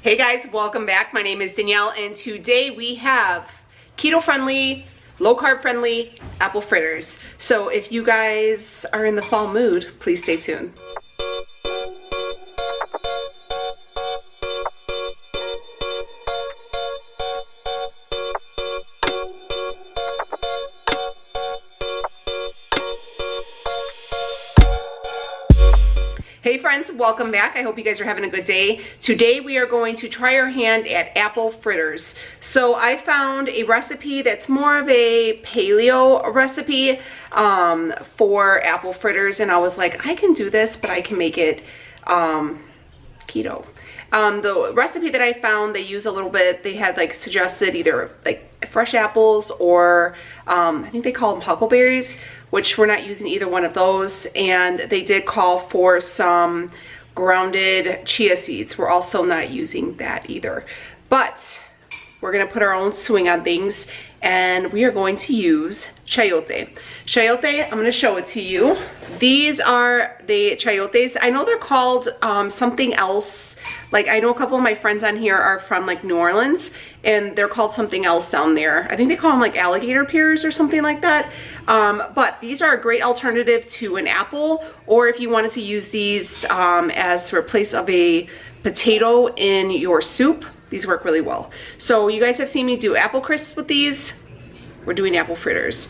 Hey guys, welcome back. My name is Danielle and today we have keto friendly, low carb friendly apple fritters. So if you guys are in the fall mood, please stay tuned. Hey friends, welcome back. I hope you guys are having a good day. Today we are going to try our hand at apple fritters. So I found a recipe that's more of a paleo recipe for apple fritters, and I was like, I can do this, but I can make it keto. The recipe that I found, they use a little bit, they had like suggested either like fresh apples or I think they call them huckleberries, which we're not using either one of those. And they did call for some grounded chia seeds. We're also not using that either. But we're gonna put our own swing on things, and we are going to use chayote. Chayote, I'm gonna show it to you. These are the chayotes. I know they're called something else. Like, I know a couple of my friends on here are from like New Orleans, and they're called something else down there. I think they call them like alligator pears or something like that. But these are a great alternative to an apple, or if you wanted to use these as a replace of a potato in your soup, these work really well. So you guys have seen me do apple crisps with these. We're doing apple fritters.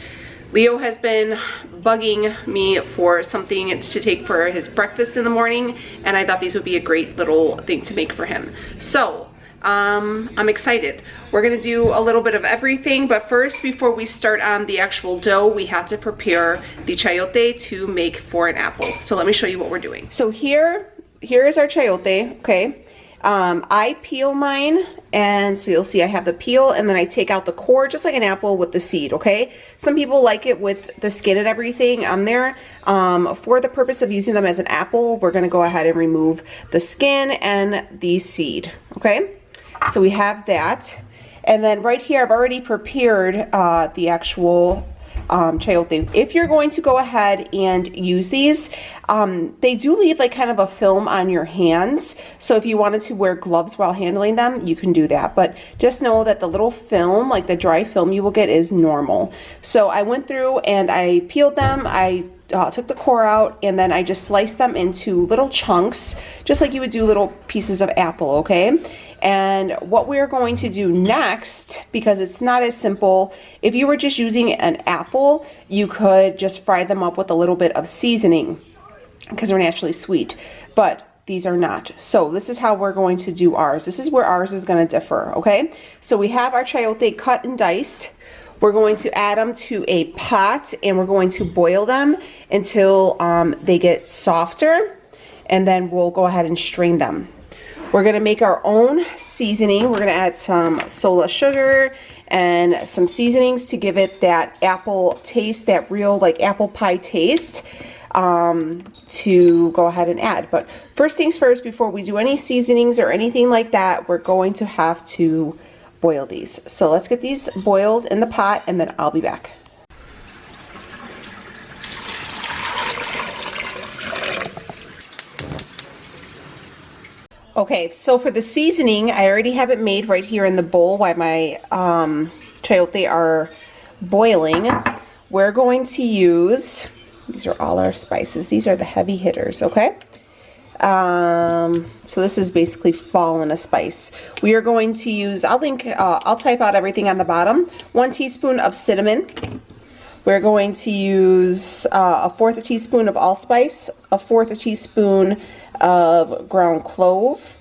Leo has been bugging me for something to take for his breakfast in the morning, and I thought these would be a great little thing to make for him. So I'm excited. We're gonna do a little bit of everything, but first, before we start on the actual dough, we have to prepare the chayote to make for an apple. So let me show you what we're doing. So here is our chayote, okay? I peel mine, and so you'll see I have the peel, and then I take out the core just like an apple with the seed, okay? Some people like it with the skin and everything on there. For the purpose of using them as an apple, we're gonna go ahead and remove the skin and the seed, okay? So we have that. And then right here, I've already prepared the actual chayote. If you're going to go ahead and use these, they do leave like kind of a film on your hands. So if you wanted to wear gloves while handling them, you can do that. But just know that the little film, like the dry film you will get, is normal. So I went through and I peeled them. I took the core out, and then I just sliced them into little chunks, just like you would do little pieces of apple, okay? And what we're going to do next, because it's not as simple, if you were just using an apple, you could just fry them up with a little bit of seasoning because they're naturally sweet, but these are not. So this is how we're going to do ours. This is where ours is going to differ, okay? So we have our chayote cut and diced. We're going to add them to a pot, and we're going to boil them until they get softer, and then we'll go ahead and strain them. We're gonna make our own seasoning. We're gonna add some sola sugar and some seasonings to give it that apple taste, that real like apple pie taste, to go ahead and add. But first things first, before we do any seasonings or anything like that, we're going to have to boil these. So let's get these boiled in the pot, and then I'll be back. Okay, so for the seasoning, I already have it made right here in the bowl while my chayote are boiling. We're going to use, these are all our spices. These are the heavy hitters, okay? So this is basically fall in a spice. We are going to use, I'll type out everything on the bottom. 1 teaspoon of cinnamon. We're going to use a 1/4 teaspoon of allspice, a 1/4 teaspoon of ground clove,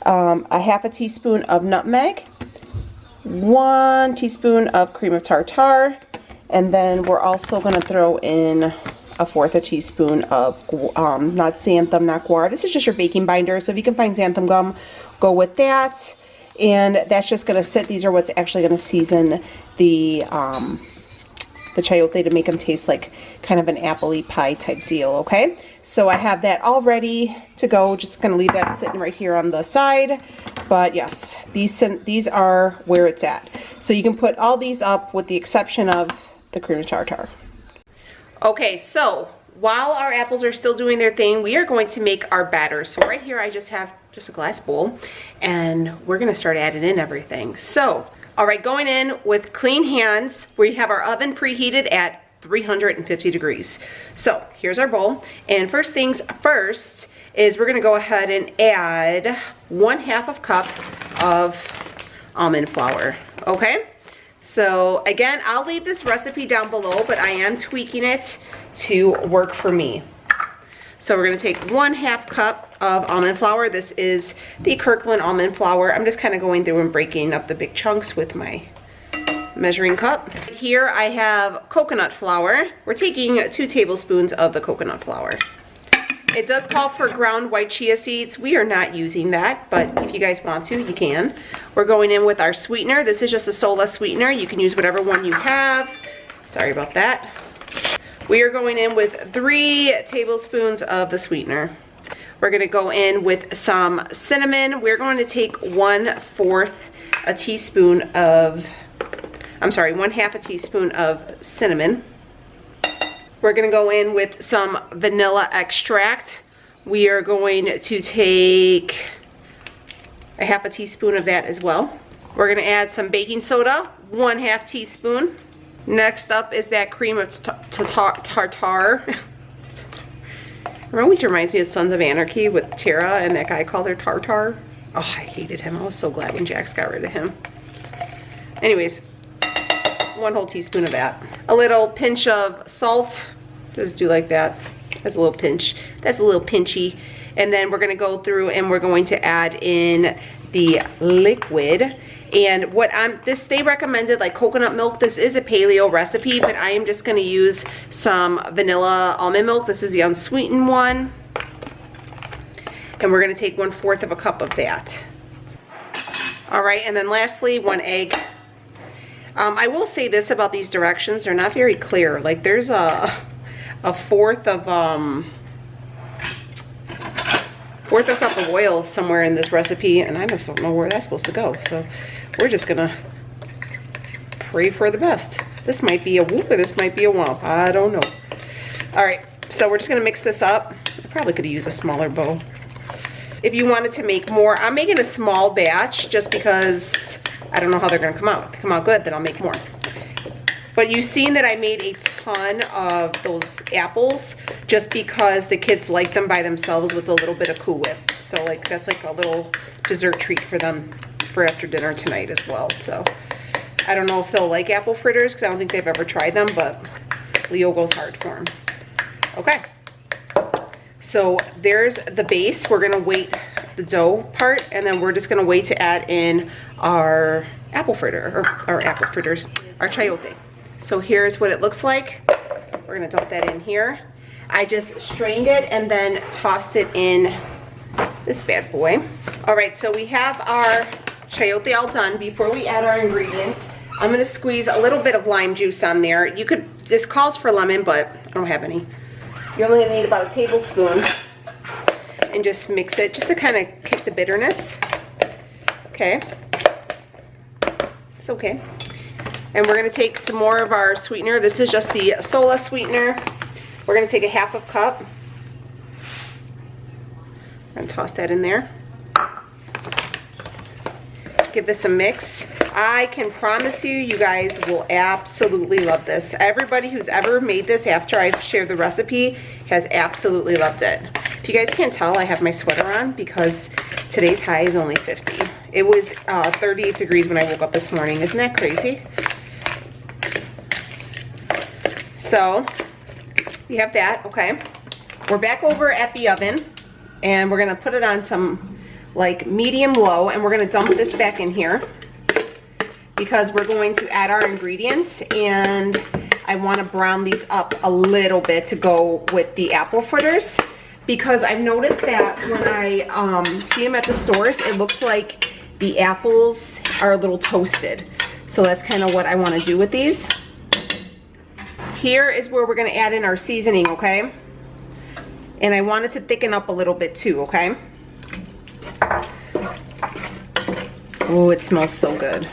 a 1/2 teaspoon of nutmeg, 1 teaspoon of cream of tartar, and then we're also going to throw in a 1/4 teaspoon of not xanthan, not guar. This is just your baking binder, so if you can find xanthan gum, go with that. And that's just going to sit. These are what's actually going to season the chayote to make them taste like kind of an apple-y pie type deal, okay? So I have that all ready to go. Just gonna leave that sitting right here on the side. But yes, these are where it's at. So you can put all these up with the exception of the cream of tartar. Okay, so while our apples are still doing their thing, we are going to make our batter. So right here I just have just a glass bowl, and we're gonna start adding in everything. So, all right, going in with clean hands. We have our oven preheated at 350 degrees. So here's our bowl, and first things first is we're gonna go ahead and add 1/2 cup of almond flour, okay? So again, I'll leave this recipe down below, but I am tweaking it to work for me. So we're gonna take 1/2 cup of almond flour. This is the Kirkland almond flour. I'm just kind of going through and breaking up the big chunks with my measuring cup. Here I have coconut flour. We're taking 2 tablespoons of the coconut flour. It does call for ground white chia seeds. We are not using that, but if you guys want to, you can. We're going in with our sweetener. This is just a soda sweetener. You can use whatever one you have. Sorry about that. We are going in with 3 tablespoons of the sweetener. We're gonna go in with some cinnamon. We're going to take 1/4 a teaspoon of, I'm sorry, 1/2 a teaspoon of cinnamon. We're gonna go in with some vanilla extract. We are going to take 1/2 a teaspoon of that as well. We're gonna add some baking soda, 1/2 teaspoon. Next up is that cream of tartar. It always reminds me of Sons of Anarchy with Tara and that guy called her Tartar. Oh, I hated him. I was so glad when Jax got rid of him. Anyways, 1 whole teaspoon of that. A little pinch of salt. Just do like that. That's a little pinch. That's a little pinchy. And then we're gonna go through and we're going to add in the liquid. And what they recommended like coconut milk. This is a paleo recipe, but I am just gonna use some vanilla almond milk. This is the unsweetened one. And we're gonna take 1/4 of a cup of that. All right, and then lastly, 1 egg. I will say this about these directions, they're not very clear. Like there's a 1/4 cup of oil somewhere in this recipe, and I just don't know where that's supposed to go. So we're just gonna pray for the best. This might be a whoop or this might be a womp. I don't know. All right, so we're just gonna mix this up. I probably could have used a smaller bowl. If you wanted to make more, I'm making a small batch just because I don't know how they're gonna come out. If they come out good, then I'll make more. But you've seen that I made a ton of those apples just because the kids like them by themselves with a little bit of Cool Whip. So like that's like a little dessert treat for them for after dinner tonight as well. So I don't know if they'll like apple fritters because I don't think they've ever tried them, but Leo goes hard for them. Okay. So there's the base. We're gonna wait the dough part, and then we're just gonna wait to add in our apple fritter, or our apple fritters, our chayote. So here's what it looks like. We're gonna dump that in here. I just strained it and then tossed it in this bad boy. All right, so we have our chayote all done. Before we add our ingredients, I'm gonna squeeze a little bit of lime juice on there. You could, this calls for lemon, but I don't have any. You're only gonna need about a tablespoon, and just mix it just to kind of kick the bitterness. Okay, it's okay. And we're gonna take some more of our sweetener. This is just the soda sweetener. We're gonna take 1/2 cup. I'm gonna toss that in there. Give this a mix. I can promise you, you guys will absolutely love this. Everybody who's ever made this after I've shared the recipe has absolutely loved it. If you guys can't tell, I have my sweater on because today's high is only 50. It was 38 degrees when I woke up this morning. Isn't that crazy? So we have that, okay. We're back over at the oven and we're gonna put it on some like medium low, and we're gonna dump this back in here because we're going to add our ingredients, and I wanna brown these up a little bit to go with the apple fritters, because I've noticed that when I see them at the stores, it looks like the apples are a little toasted. So that's kind of what I wanna do with these. Here is where we're gonna add in our seasoning, okay? And I want it to thicken up a little bit too, okay? Oh, it smells so good.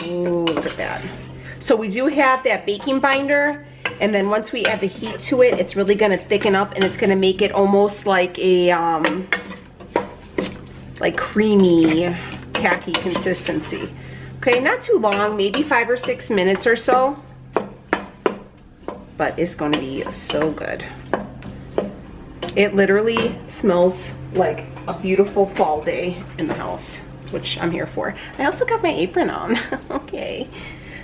Oh, look at that. So we do have that baking binder, and then once we add the heat to it, it's really gonna thicken up and it's gonna make it almost like a like creamy, tacky consistency. Okay, not too long, maybe 5 or 6 minutes or so, but it's gonna be so good. It literally smells like a beautiful fall day in the house, which I'm here for. I also got my apron on. Okay,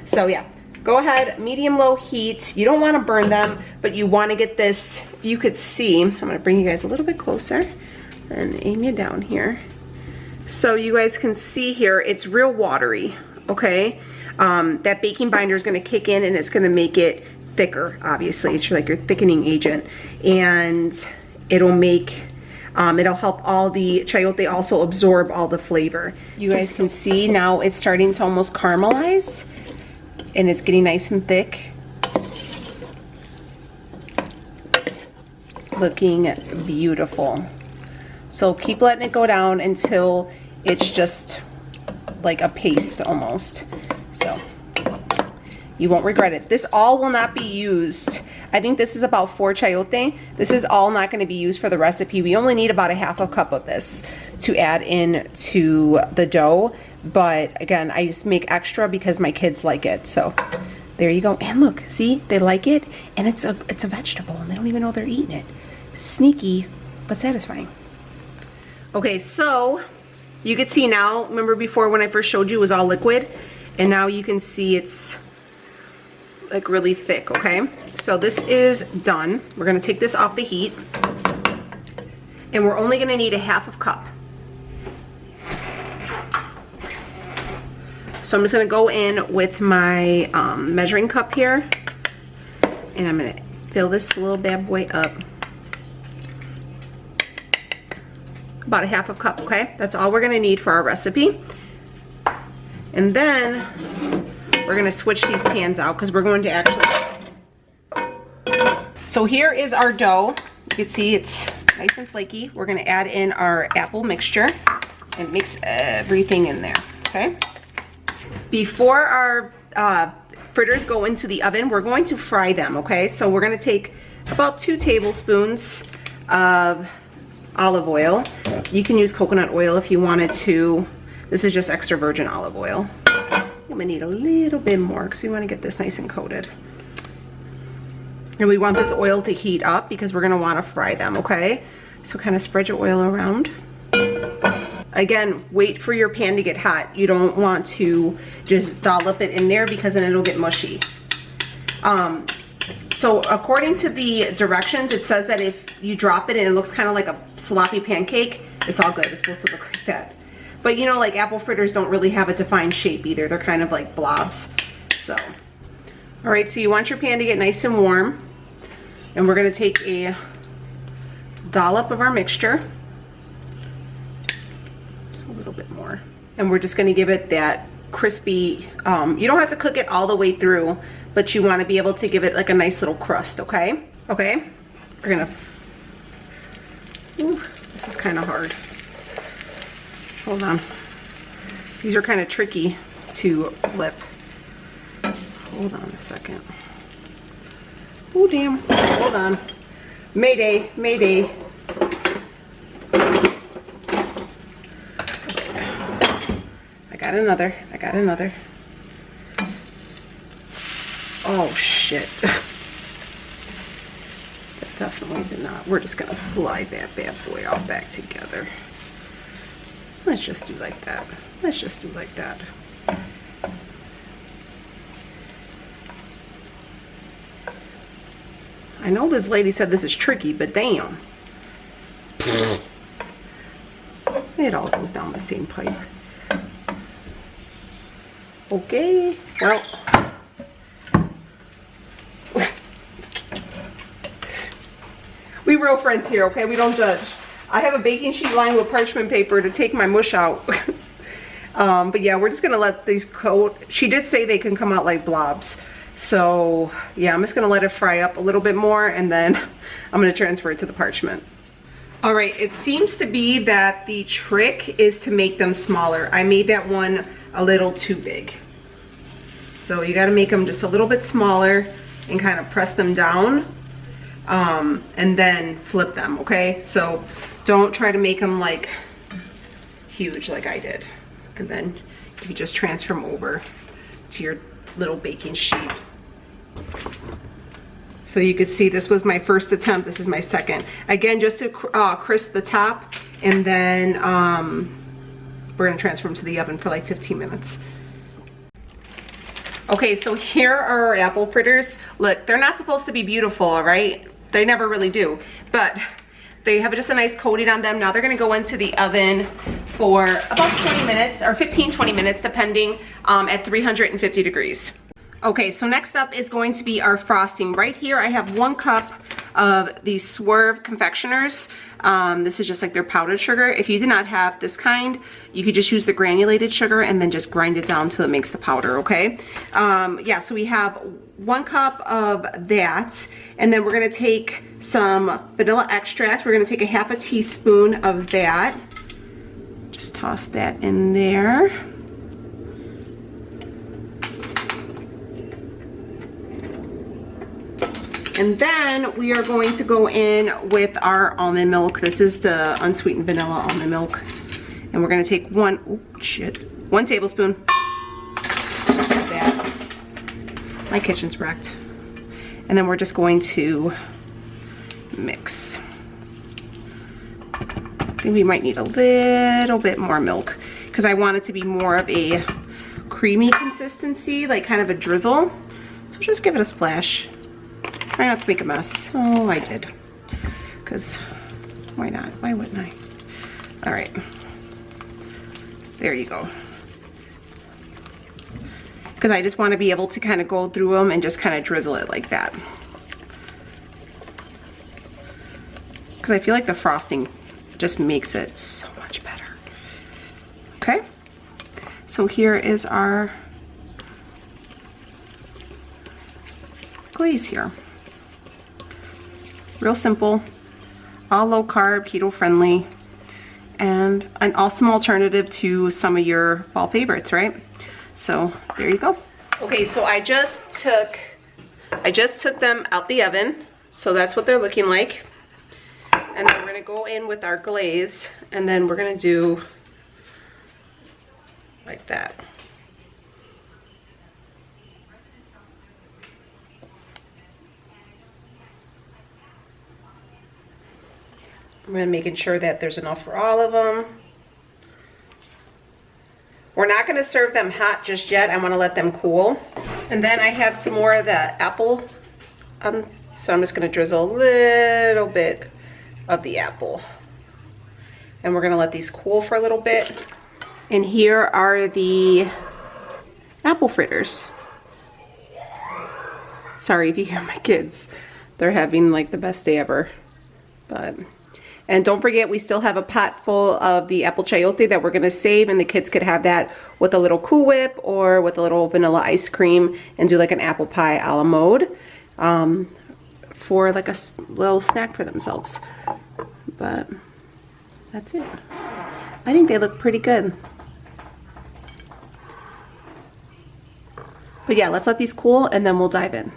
so yeah, go ahead, medium-low heat. You don't want to burn them, but you want to get this, you could see, I'm going to bring you guys a little bit closer and aim you down here. So you guys can see here, it's real watery, okay? That baking binder is going to kick in and it's going to make it thicker, obviously. It's like your thickening agent. And it'll make, it'll help all the chayote also absorb all the flavor. You guys can see now it's starting to almost caramelize. And it's getting nice and thick. Looking beautiful. So keep letting it go down until it's just like a paste almost. So you won't regret it. This all will not be used. I think this is about 4 chayote. This is all not going to be used for the recipe. We only need about a 1/2 cup of this to add in to the dough. But again, I just make extra because my kids like it. So there you go. And look, see, they like it, and it's a vegetable, and they don't even know they're eating it. Sneaky, but satisfying. Okay, so you can see now. Remember before when I first showed you it was all liquid, and now you can see it's like really thick. Okay, so this is done. We're gonna take this off the heat, and we're only gonna need a 1/2 cup. So I'm just gonna go in with my measuring cup here, and I'm gonna fill this little bad boy up. About a 1/2 cup, okay? That's all we're gonna need for our recipe. And then we're gonna switch these pans out because we're going to actually. So here is our dough. You can see it's nice and flaky. We're gonna add in our apple mixture and mix everything in there, okay? Before our fritters go into the oven, we're going to fry them, okay? So we're gonna take about 2 tablespoons of olive oil. You can use coconut oil if you wanted to. This is just extra virgin olive oil. I'm gonna need a little bit more because we wanna get this nice and coated. And we want this oil to heat up because we're gonna wanna fry them, okay? So kind of spread your oil around. Again, wait for your pan to get hot. You don't want to just dollop it in there because then it'll get mushy. So according to the directions, it says that if you drop it and it looks kind of like a sloppy pancake, it's all good. It's supposed to look like that. But you know, like apple fritters don't really have a defined shape either. They're kind of like blobs. So, all right, so you want your pan to get nice and warm. And we're gonna take a dollop of our mixture. Just a little bit more. And we're just gonna give it that crispy, you don't have to cook it all the way through, but you want to be able to give it like a nice little crust, okay? Okay, we're gonna, ooh, this is kind of hard. Hold on. These are kind of tricky to flip. Hold on a second. Oh, damn, hold on. Mayday, mayday. I got another. Oh shit. That definitely did not. We're just gonna slide that bad boy all back together. Let's just do like that. Let's just do like that. I know this lady said this is tricky, but damn. It all goes down the same pipe. Okay, well. We real friends here, okay? We don't judge. I have a baking sheet lined with parchment paper to take my mush out. But yeah, we're just gonna let these coat. She did say they can come out like blobs. So yeah, I'm just gonna let it fry up a little bit more and then I'm gonna transfer it to the parchment. All right, it seems to be that the trick is to make them smaller. I made that one a little too big. So you gotta make them just a little bit smaller and kind of press them down. And then flip them, okay? So don't try to make them like huge like I did. And then you just transfer them over to your little baking sheet. So you could see this was my first attempt, this is my second. Again, just to crisp the top, and then we're gonna transfer them to the oven for like 15 minutes. Okay, so here are our apple fritters. Look, they're not supposed to be beautiful, all right? They never really do, but they have just a nice coating on them. Now they're gonna go into the oven for about 20 minutes, or 15-20 minutes, depending, at 350 degrees. Okay, so next up is going to be our frosting. Right here, I have 1 cup of these SWERVE confectioners. This is just like their powdered sugar. If you do not have this kind, you could just use the granulated sugar and then just grind it down till it makes the powder, okay? Yeah, so we have 1 cup of that, and then we're gonna take some vanilla extract. We're gonna take a 1/2 teaspoon of that. Just toss that in there. And then we are going to go in with our almond milk. This is the unsweetened vanilla almond milk. And we're gonna take 1 tablespoon of that. My kitchen's wrecked. And then we're just going to mix. I think we might need a little bit more milk because I want it to be more of a creamy consistency, like kind of a drizzle. So just give it a splash. Try not to make a mess. Oh, I did. Because why not? Why wouldn't I? All right. There you go. Because I just want to be able to kind of go through them and just kind of drizzle it like that. Because I feel like the frosting just makes it so much better. Okay. So here is our glaze here. Real simple, all low carb, keto friendly, and an awesome alternative to some of your fall favorites, right? So there you go. Okay, so I just took them out the oven. So that's what they're looking like. And then we're gonna go in with our glaze, and then we're gonna do like that. I'm gonna making sure that there's enough for all of them. We're not gonna serve them hot just yet. I wanna let them cool. And then I have some more of the apple. So I'm just gonna drizzle a little bit of the apple. And we're gonna let these cool for a little bit. And here are the apple fritters. Sorry if you hear my kids. They're having like the best day ever. And don't forget, we still have a pot full of the apple chayote that we're gonna save, and the kids could have that with a little Cool Whip or with a little vanilla ice cream and do like an apple pie a la mode for like a little snack for themselves. But that's it. I think they look pretty good. But yeah, let's let these cool and then we'll dive in.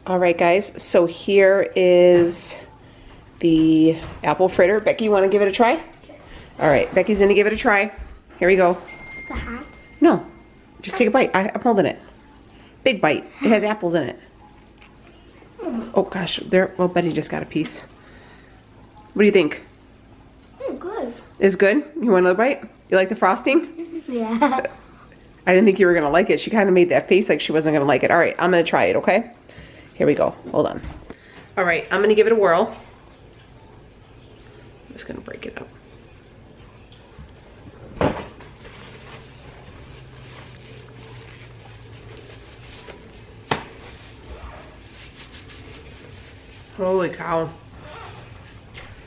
All right, guys, so here is the apple fritter. Becky, you want to give it a try? Sure. All right, Becky's gonna give it a try. Here we go. Is it hot? No, just take a bite. I'm holding it. Big bite. It has apples in it. Oh gosh, well, Betty just got a piece. What do you think? Good. It's good? You want another bite? You like the frosting? Yeah. I didn't think you were gonna like it. She kind of made that face like she wasn't gonna like it. All right, I'm gonna try it, okay? Here we go, hold on. All right, I'm gonna give it a whirl. I'm just gonna break it up. Holy cow.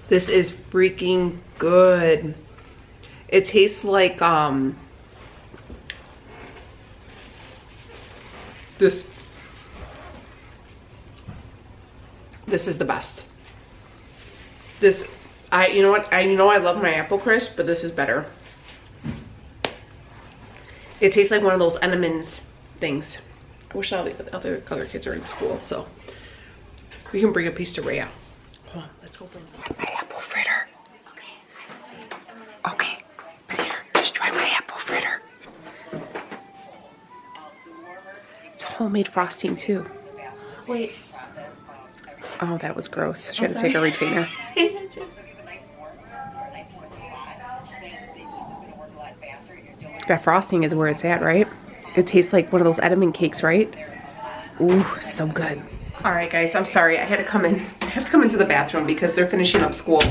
This is freaking good. It tastes like this is the best. You know what? I love my apple crisp, but this is better. It tastes like one of those M&M's things. I wish all the other kids are in school, so we can bring a piece to Rhea. Hold on, let's open my apple fritter. Okay. homemade frosting too. Wait. Oh, that was gross. She had to take a retainer. That frosting is where it's at, right? It tastes like one of those Edamame cakes, right? Ooh, so good. All right, guys, I'm sorry. I had to come in. I have to come into the bathroom because they're finishing up school.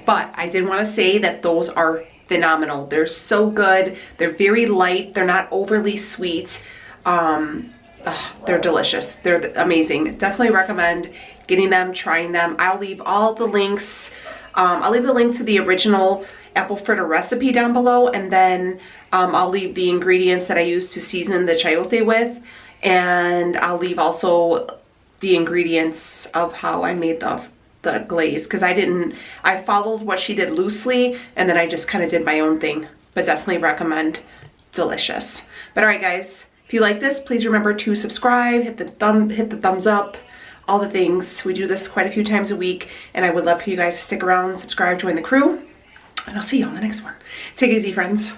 But I did want to say that those are phenomenal. They're so good. They're very light. They're not overly sweet. They're delicious. They're amazing. Definitely recommend getting them, trying them. I'll leave all the links. I'll leave the link to the original apple fritter recipe down below, and then I'll leave the ingredients that I use to season the chayote with, and I'll leave also the ingredients of how I made the glaze, because I followed what she did loosely, and then I just kind of did my own thing. But definitely recommend. Delicious. But all right, guys, if you like this, please remember to subscribe, hit the thumbs up, all the things. We do this quite a few times a week, and I would love for you guys to stick around, subscribe, join the crew, and I'll see you on the next one. Take it easy, friends.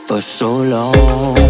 For so long